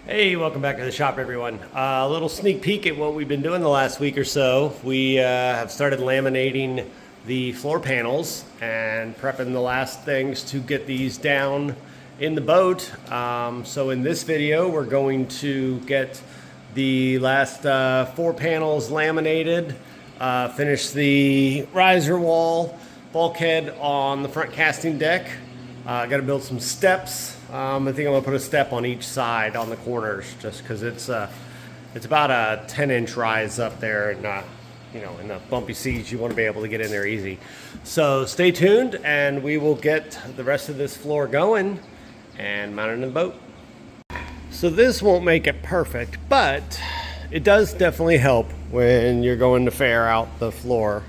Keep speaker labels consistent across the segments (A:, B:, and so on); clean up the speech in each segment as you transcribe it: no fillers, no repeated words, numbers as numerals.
A: Hey, welcome back to the shop, everyone. A little sneak peek at what we've been doing the last week or so. We have started laminating the floor panels and prepping the last things to get these down in the boat. So in this video, we're going to get the last 4 panels laminated, finish the riser wall, bulkhead on the front casting deck. Got to build some steps. I think I'm gonna put a step on each side on the corners, just because it's about a 10-inch rise up there, and in the bumpy seas, you want to be able to get in there easy. So stay tuned, and we will get the rest of this floor going and mount it in the boat. So this won't make it perfect, but it does definitely help when you're going to fair out the floor.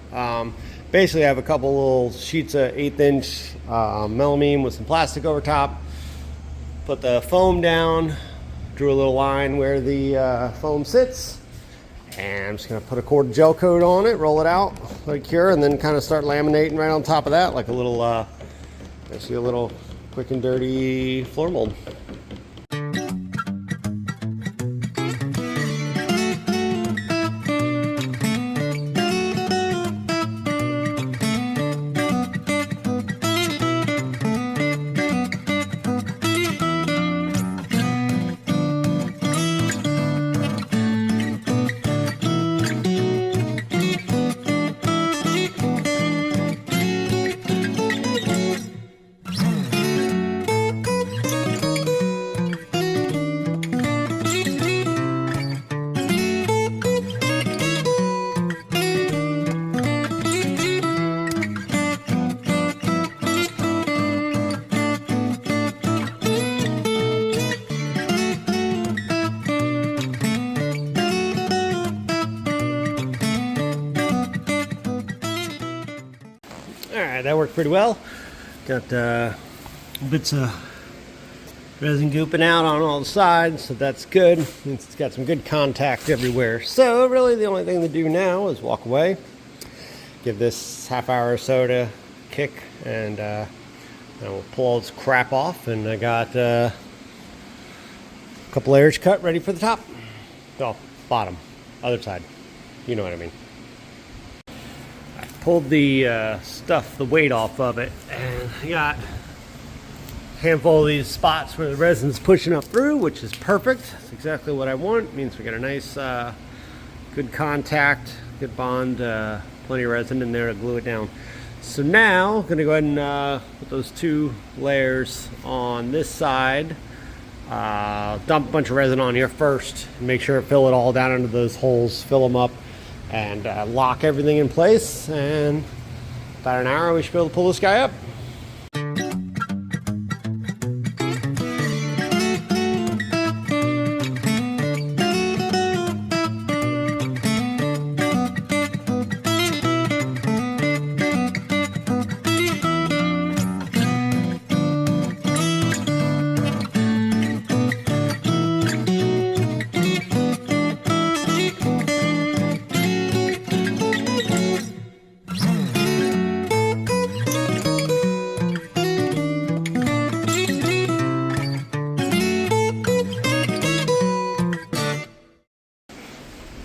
A: Basically, I have a couple little sheets of 1/8-inch melamine with some plastic over top. Put the foam down, drew a little line where the foam sits, and I'm just going to put a quart of gel coat on it, roll it out like here, and then kind of start laminating right on top of that, like a little, basically a little quick and dirty floor mold. Alright, that worked pretty well. Got bits of resin gooping out on all the sides, so that's good. It's got some good contact everywhere. So really the only thing to do now is walk away, give this half hour or so to kick, and we'll pull all this crap off, and I got a couple layers cut ready for the top. Oh, bottom, other side. You know what I mean. Pulled the the weight off of it, and I got a handful of these spots where the resin's pushing up through, which is perfect. That's exactly what I want. It means we got a nice good contact, good bond, plenty of resin in there to glue it down. So now I'm gonna go ahead and put those 2 layers on this side. Dump a bunch of resin on here first, make sure fill it all down into those holes, fill them up, and lock everything in place, and about an hour we should be able to pull this guy up.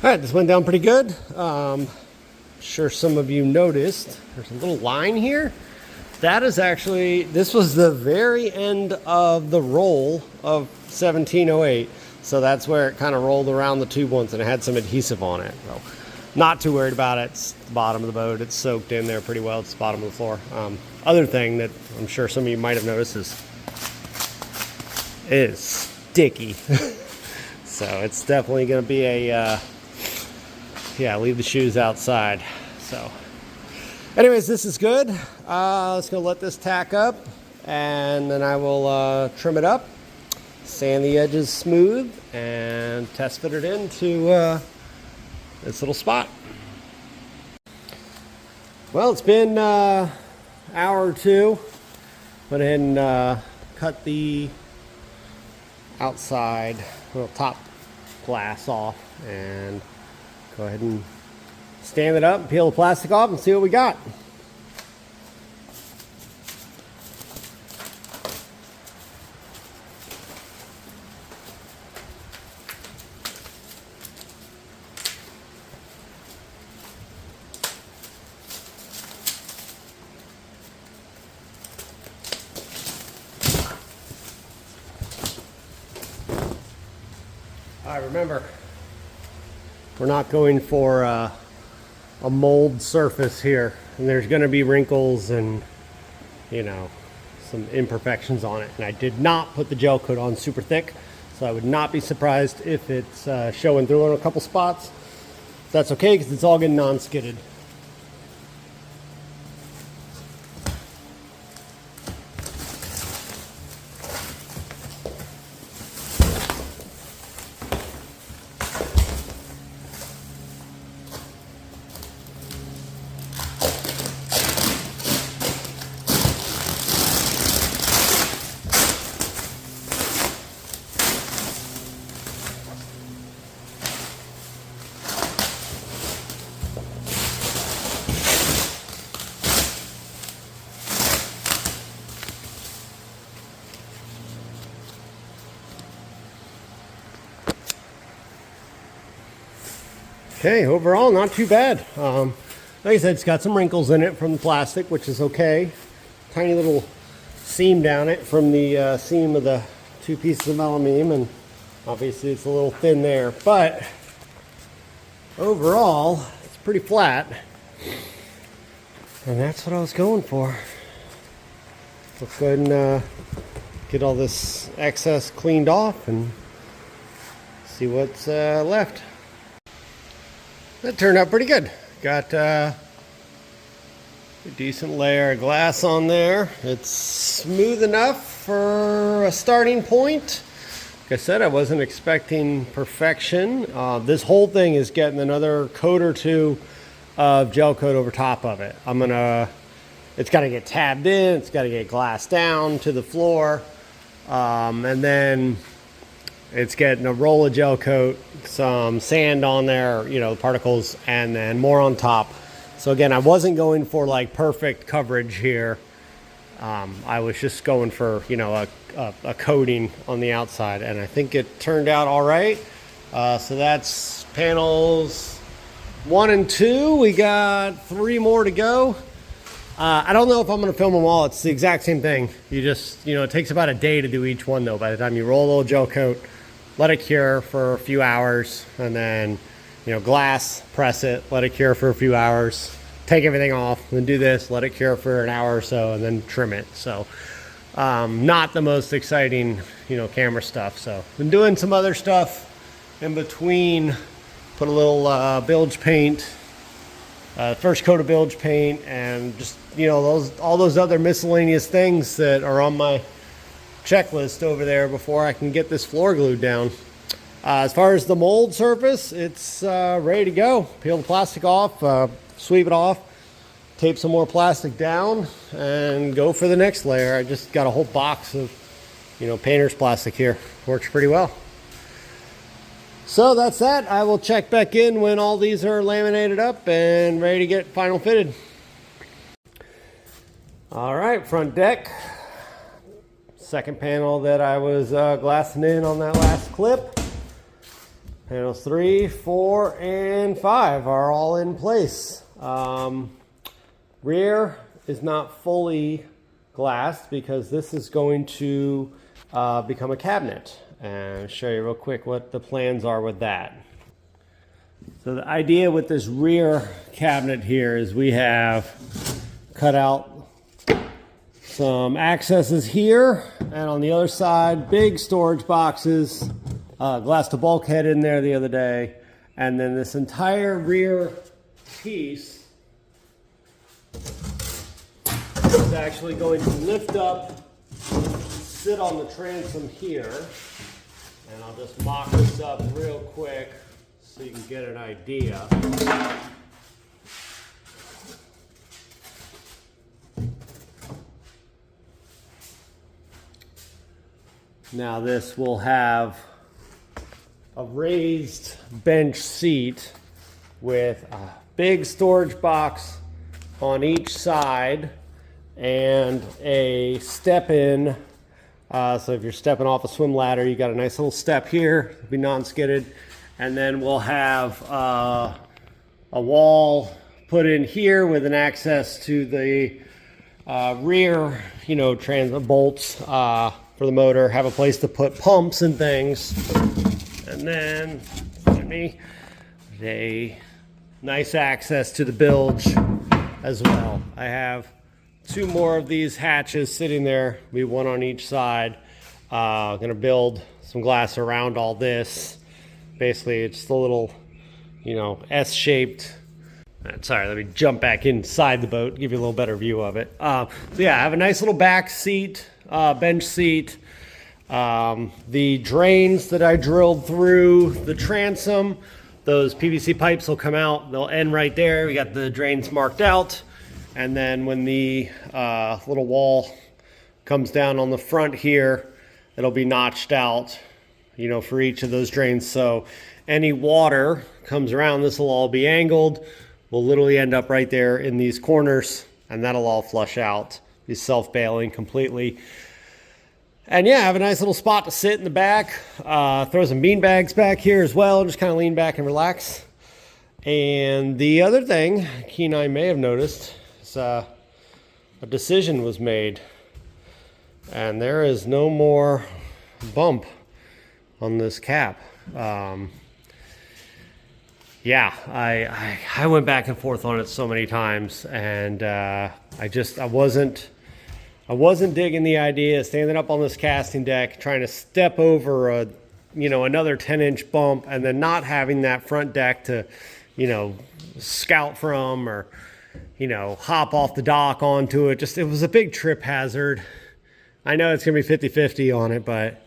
A: Alright, this went down pretty good. Sure some of you noticed there's a little line here. That is actually, this was the very end of the roll of 1708. So that's where it kind of rolled around the tube once, and it had some adhesive on it. So not too worried about it. It's the bottom of the boat. It's soaked in there pretty well. It's the bottom of the floor. Other thing that I'm sure some of you might have noticed is it is sticky. So it's definitely going to be a yeah, leave the shoes outside. So anyways, this is good. Let's go let this tack up, and then I will trim it up, sand the edges smooth, and test fit it into this little spot. Well, it's been an hour or two. Went ahead and cut the outside little top glass off, and go ahead and stand it up, peel the plastic off, and see what we got. All right, remember, we're not going for a mold surface here, and there's going to be wrinkles and, you know, some imperfections on it. And I did not put the gel coat on super thick, so I would not be surprised if it's showing through on a couple spots. That's okay, because it's all getting non-skidded. Okay, overall not too bad. Like I said, it's got some wrinkles in it from the plastic, which is okay. Tiny little seam down it from the seam of the two pieces of melamine, and obviously it's a little thin there, but overall it's pretty flat, and that's what I was going for. Let's go ahead and get all this excess cleaned off and see what's left. That turned out pretty good. Got a decent layer of glass on there. It's smooth enough for a starting point. Like I said, I wasn't expecting perfection. This whole thing is getting another coat or two of gel coat over top of it. It's got to get tabbed in, it's got to get glassed down to the floor, and then it's getting a roll of gel coat, some sand on there, you know, particles, and then more on top. So again, I wasn't going for like perfect coverage here. I was just going for, you know, a coating on the outside, and I think it turned out all right. So that's panels 1 and 2. We got 3 more to go. I don't know if I'm going to film them all. It's the exact same thing. You just, you know, it takes about a day to do each one though. By the time you roll a little gel coat, let it cure for a few hours, and then, you know, glass, press it, let it cure for a few hours, take everything off, then do this, let it cure for an hour or so, and then trim it. So not the most exciting, you know, camera stuff. So been doing some other stuff in between. Put a little bilge paint, first coat of bilge paint, and just, you know, all those other miscellaneous things that are on my checklist over there before I can get this floor glued down. As far as the mold surface, it's ready to go. Peel the plastic off, sweep it off, tape some more plastic down, and go for the next layer. I just got a whole box of, you know, painter's plastic here. Works pretty well. So that's that. I will check back in when all these are laminated up and ready to get final fitted. All right, front deck. Second panel that I was glassing in on that last clip. Panels 3, 4, and 5 are all in place. Rear is not fully glassed because this is going to become a cabinet. And show you real quick what the plans are with that. So the idea with this rear cabinet here is we have cut out some accesses here, and on the other side, big storage boxes, glassed a bulkhead in there the other day, and then this entire rear piece is actually going to lift up, sit on the transom here, and I'll just mock this up real quick so you can get an idea. Now this will have a raised bench seat with a big storage box on each side and a step-in. So if you're stepping off a swim ladder, you got a nice little step here, it'll be non-skidded. And then we'll have a wall put in here with an access to the rear, you know, bolts for the motor, have a place to put pumps and things. And then give me a nice access to the bilge as well. I have 2 more of these hatches sitting there, be one on each side. Gonna build some glass around all this. Basically, it's the little, you know, S-shaped. Sorry, let me jump back inside the boat, give you a little better view of it. So yeah, I have a nice little back seat, bench seat. The drains that I drilled through the transom, those PVC pipes will come out. They'll end right there. We got the drains marked out. And then when the little wall comes down on the front here, it'll be notched out, you know, for each of those drains. So any water comes around, this will all be angled. We'll literally end up right there in these corners, and that'll all flush out, be self-bailing completely. And yeah, I have a nice little spot to sit in the back. Throw some bean bags back here as well. Just kind of lean back and relax. And the other thing, Kenai may have noticed, is a decision was made. And there is no more bump on this cap. Yeah, I went back and forth on it so many times, and I wasn't digging the idea of standing up on this casting deck, trying to step over another 10-inch bump, and then not having that front deck to, you know, scout from or, you know, hop off the dock onto it. It was a big trip hazard. I know it's gonna be 50-50 on it, but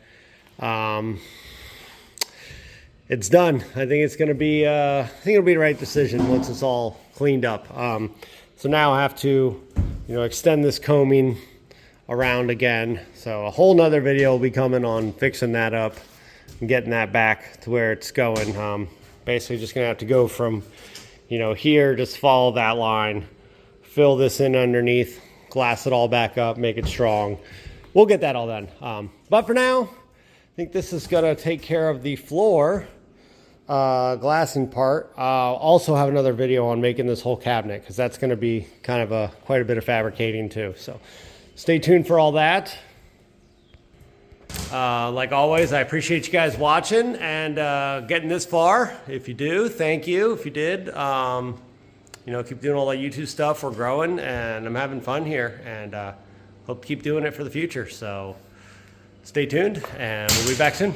A: it's done. I think it's gonna be, I think it'll be the right decision once it's all cleaned up. So now I have to, you know, extend this coaming around again. So a whole nother video will be coming on fixing that up and getting that back to where it's going. Basically just gonna have to go from, you know, here, just follow that line, fill this in underneath, glass it all back up, make it strong. We'll get that all done. But for now, I think this is gonna take care of the floor glassing part. I'll also have another video on making this whole cabinet, because that's gonna be kind of quite a bit of fabricating too. So stay tuned for all that. Like always, I appreciate you guys watching and getting this far. If you do, thank you. If you did, you know, keep doing all that YouTube stuff. We're growing and I'm having fun here, and hope to keep doing it for the future. So stay tuned and we'll be back soon.